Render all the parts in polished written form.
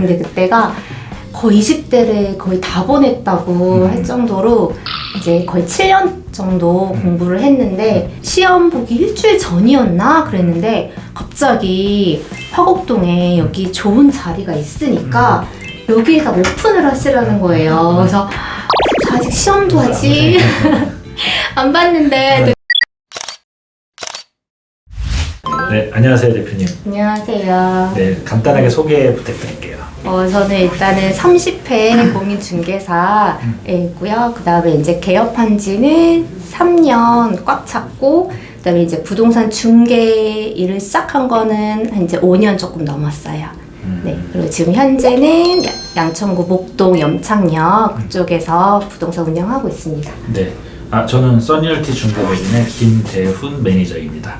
근데 그때가 거의 20대를 거의 다 보냈다고 할 정도로 이제 거의 7년 정도 공부를 했는데 시험 보기 일주일 전이었나 그랬는데 갑자기 화곡동에 여기 좋은 자리가 있으니까 여기에다 오픈을 하시라는 거예요. 그래서 아직 시험도 하지 안 봤는데. 네, 안녕하세요 대표님. 안녕하세요. 네, 간단하게 소개 부탁드릴게요. 저는 일단은 30회 공인중개사에 있고요. 그 다음에 이제 개업한 지는 3년 꽉 찼고, 그 다음에 이제 부동산 중개 일을 시작한 거는 한 이제 5년 조금 넘었어요. 네, 그리고 지금 현재는 양천구 목동 염창역 그쪽에서 부동산 운영하고 있습니다. 네, 저는 써니얼티 중개법인의 김대훈 매니저입니다.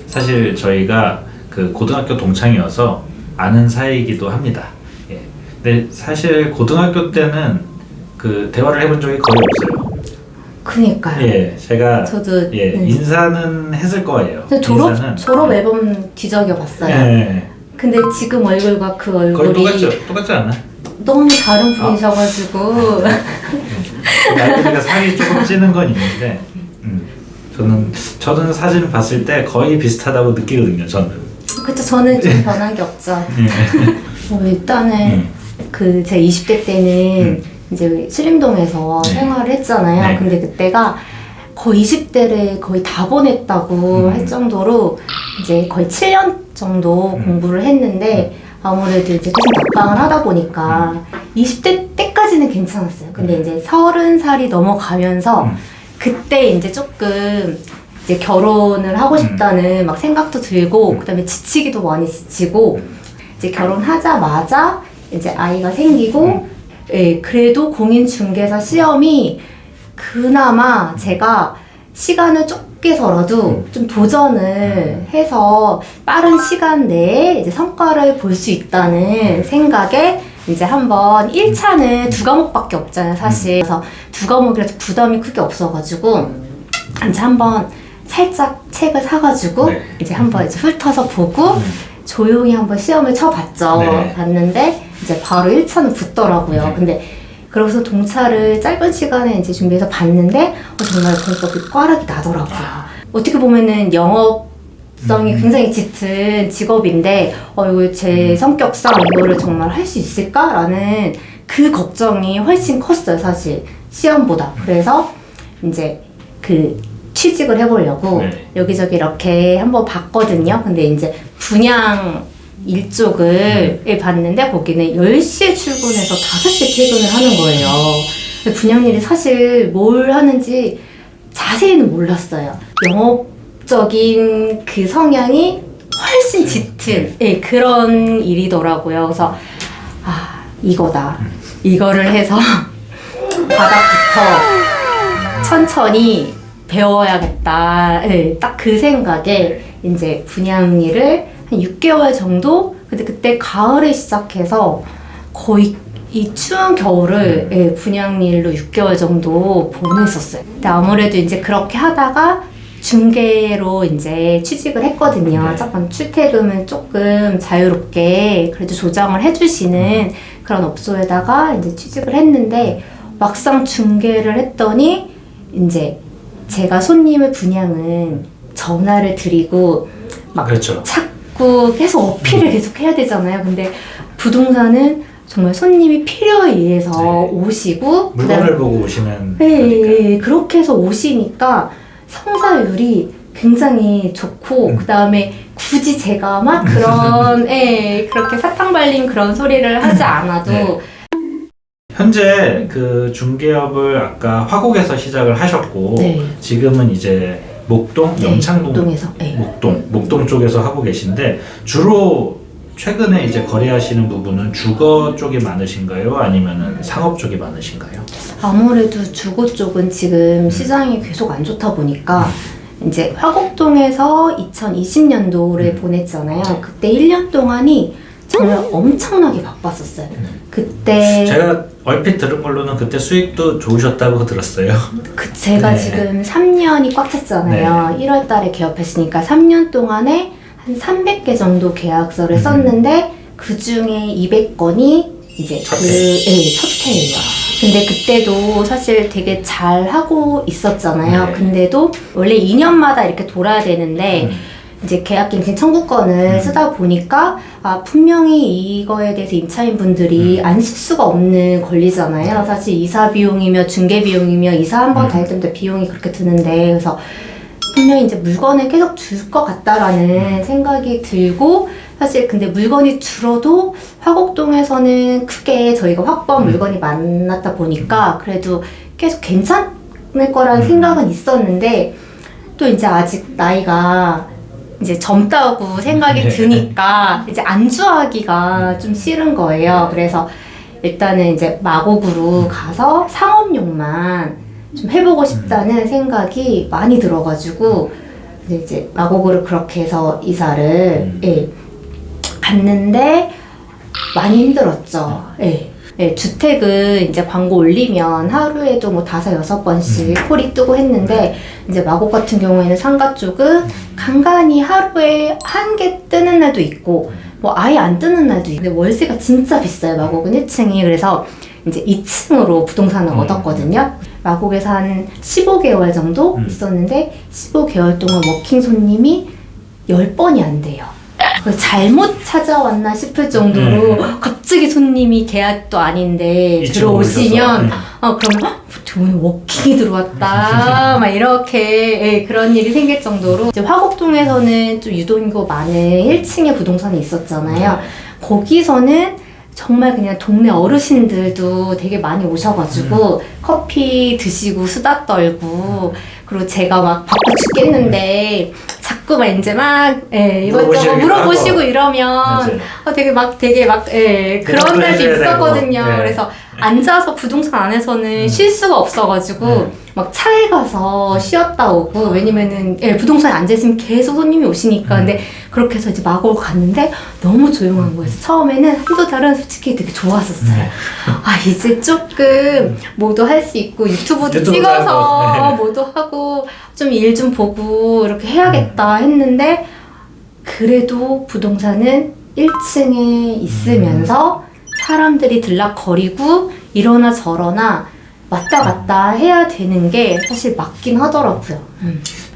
사실 저희가 그 고등학교 동창이어서 아는 사이이기도 합니다. 예. 근데 사실 고등학교 때는 그 대화를 해본 적이 거의 없어요. 그니까요. 예, 제가 저도 인사는 했을 거예요. 졸업 앨범 뒤적여봤어요. 예. 근데 지금 얼굴과 그 거의 얼굴이 똑같지 않아? 너무 다른 분이셔가지고 나이가 살이 조금 찌는 건 있는데, 저는 사진을 봤을 때 거의 비슷하다고 느끼거든요. 저는. 그쵸, 저는 좀 변한 게 없죠. 일단은 그 제 20대 때는 이제 신림동에서 생활을 했잖아요. 네. 근데 그때가 거의 20대를 거의 다 보냈다고 할 정도로 이제 거의 7년 정도 공부를 했는데 아무래도 이제 계속 낙방을 하다 보니까 20대 때까지는 괜찮았어요. 근데 이제 30살이 넘어가면서 그때 이제 조금 이제 결혼을 하고 싶다는 막 생각도 들고 그다음에 지치기도 많이 지치고 이제 결혼하자마자 이제 아이가 생기고 예, 그래도 공인중개사 시험이 그나마 제가 시간을 좁게서라도 좀 도전을 해서 빠른 시간 내에 이제 성과를 볼 수 있다는 생각에 이제 한번 1차는 2과목밖에 없잖아요, 사실. 그래서 2과목이라도 부담이 크게 없어가지고 이제 한번 살짝 책을 사가지고 이제 한번 이제 훑어서 보고 조용히 한번 시험을 쳐봤죠. 네. 봤는데 이제 바로 1차는 붙더라고요. 근데 그러고서 동차를 짧은 시간에 이제 준비해서 봤는데 정말 공법이 꽈락이 나더라고요. 어떻게 보면은 영업성이 굉장히 짙은 직업인데 이거 제 성격상 이거를 정말 할 수 있을까라는 그 걱정이 훨씬 컸어요, 사실 시험보다. 그래서 이제 그 취직을 해보려고 여기저기 이렇게 한번 봤거든요. 근데 이제 분양 일쪽을 봤는데 거기는 10시에 출근해서 5시에 퇴근을 하는 거예요. 근데 분양 일이 사실 뭘 하는지 자세히는 몰랐어요. 영업적인 그 성향이 훨씬 짙은 그런 일이더라고요. 그래서 이거다. 이거를 해서 바닥부터 천천히 배워야겠다. 딱 그 생각에 이제 분양 일을 한 6개월 정도? 근데 그때 가을에 시작해서 거의 이 추운 겨울을 분양 일로 6개월 정도 보냈었어요. 근데 아무래도 이제 그렇게 하다가 중개로 이제 취직을 했거든요. 조금 출퇴근을 조금 자유롭게 그래도 조정을 해주시는 그런 업소에다가 이제 취직을 했는데 막상 중개를 했더니 이제 제가 손님의 분양은 전화를 드리고 막 찾고 계속 어필을 계속 해야 되잖아요. 근데 부동산은 정말 손님이 필요에 의해서 오시고 물건을 보고 오시면 그렇게 해서 오시니까 성사율이 굉장히 좋고 그 다음에 굳이 제가 막 그런 그렇게 사탕 발린 그런 소리를 하지 않아도 현재 그 중개업을 아까 화곡에서 시작을 하셨고 지금은 이제 목동, 염창동에서 목동 쪽에서 하고 계신데 주로 최근에 이제 거래하시는 부분은 주거 쪽이 많으신가요? 아니면은 상업 쪽이 많으신가요? 아무래도 주거 쪽은 지금 시장이 계속 안 좋다 보니까 이제 화곡동에서 2020년도를 보냈잖아요. 그때 1년 동안이 정말 엄청나게 바빴었어요. 그때 제가 얼핏 들은 걸로는 그때 수익도 좋으셨다고 들었어요. 제가 지금 3년이 꽉 찼잖아요. 1월 달에 개업했으니까 3년 동안에 한 300개 정도 계약서를 썼는데 그 중에 200건이 이제 첫해예요. 근데 그때도 사실 되게 잘 하고 있었잖아요. 네. 근데도 원래 2년마다 이렇게 돌아야 되는데 이제 계약갱신 청구권을 쓰다 보니까 분명히 이거에 대해서 임차인분들이 안 쓸 수가 없는 권리잖아요. 사실 이사 비용이며 중개 비용이며 이사 한 번 다닐 때마다 비용이 그렇게 드는데 그래서 분명히 이제 물건을 계속 줄 것 같다라는 생각이 들고 사실 근데 물건이 줄어도 화곡동에서는 크게 저희가 확보한 물건이 많았다 보니까 그래도 계속 괜찮을 거라는 생각은 있었는데 또 이제 아직 나이가 이제 젊다고 생각이 드니까 이제 안주하기가 좀 싫은 거예요. 그래서 일단은 이제 마곡으로 가서 상업용만 좀 해보고 싶다는 생각이 많이 들어가지고 이제 마곡으로 그렇게 해서 이사를 갔는데 많이 힘들었죠. 주택은 이제 광고 올리면 하루에도 뭐 5-6번씩 콜이 뜨고 했는데 이제 마곡 같은 경우에는 상가 쪽은 간간히 하루에 1개 뜨는 날도 있고 뭐 아예 안 뜨는 날도 있고 근데 월세가 진짜 비싸요. 마곡은 1층이. 그래서 이제 2층으로 부동산을 얻었거든요. 마곡에서 한 15개월 정도 있었는데 15개월 동안 워킹 손님이 10번이 안 돼요. 잘못 찾아왔나 싶을 정도로 갑자기 손님이 계약도 아닌데 들어오시면 그러면 오늘 워킹이 들어왔다 막 이렇게 그런 일이 생길 정도로 이제 화곡동에서는 좀 유동인구 많은 1층에 부동산이 있었잖아요. 거기서는 정말 그냥 동네 어르신들도 되게 많이 오셔가지고 커피 드시고 수다 떨고 그리고 제가 막 바빠 죽겠는데 자꾸만 이제 막 이것저것 물어보시고 이러면 되게 막 그런 날도 있었거든요. 그래서 앉아서 부동산 안에서는 쉴 수가 없어가지고 막 차에 가서 쉬었다 오고 왜냐면은 부동산에 앉아있으면 계속 손님이 오시니까 근데 그렇게 해서 이제 마곡을 갔는데 너무 조용한 거예요. 처음에는 한두 달은 솔직히 되게 좋았었어요. 이제 조금 뭐도 할 수 있고 유튜브도 찍어서 뭐도 하고 좀 일 좀 보고 이렇게 해야겠다 했는데 그래도 부동산은 1층에 있으면서 사람들이 들락거리고 이러나 저러나 왔다 갔다 해야 되는 게 사실 맞긴 하더라고요.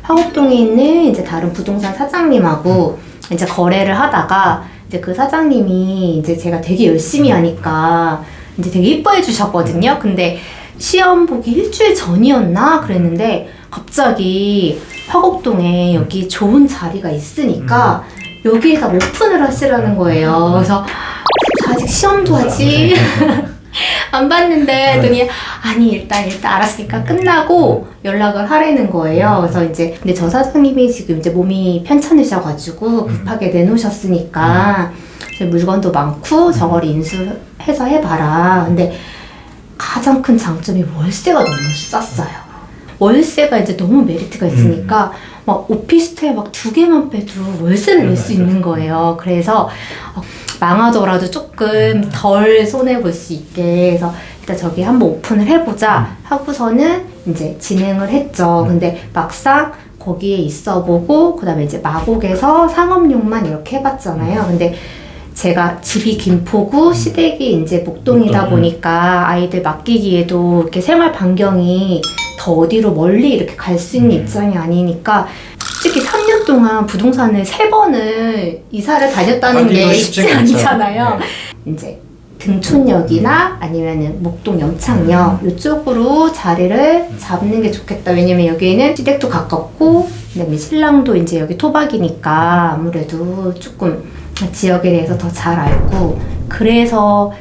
화곡동에 있는 이제 다른 부동산 사장님하고 이제 거래를 하다가 이제 그 사장님이 이제 제가 되게 열심히 하니까 이제 되게 이뻐해 주셨거든요. 근데 시험 보기 일주일 전이었나 그랬는데 갑자기 화곡동에 여기 좋은 자리가 있으니까 여기에다 오픈을 하시라는 거예요. 그래서 아직 시험도 하지 안 봤는데 했더니 아니 일단 알았으니까 끝나고 연락을 하라는 거예요. 그래서 이제 근데 저 사장님이 지금 이제 몸이 편찮으셔가지고 급하게 내놓으셨으니까 물건도 많고 저걸 인수해서 해봐라. 근데 가장 큰 장점이 월세가 너무 쌌어요. 월세가 이제 너무 메리트가 있으니까 막 오피스텔 막 2개만 빼도 월세를 낼 수 있는 거예요. 그래서 망하더라도 조금 덜 손해볼 수 있게 해서 일단 저기 한번 오픈을 해보자 하고서는 이제 진행을 했죠. 근데 막상 거기에 있어보고 그 다음에 이제 마곡에서 상업용만 이렇게 해봤잖아요. 근데 제가 집이 김포구, 시댁이 이제 목동이다 보니까 아이들 맡기기에도 이렇게 생활 반경이 더 어디로 멀리 이렇게 갈 수 있는 입장이 아니니까 솔직히 3년 동안 부동산을 3번을 이사를 다녔다는 게 쉽지 않잖아요. 이제 등촌역이나 아니면은 목동 염창역 이쪽으로 자리를 잡는 게 좋겠다. 왜냐면 여기에는 시댁도 가깝고 그다음에 신랑도 이제 여기 토박이니까 아무래도 조금 지역에 대해서 더 잘 알고 그래서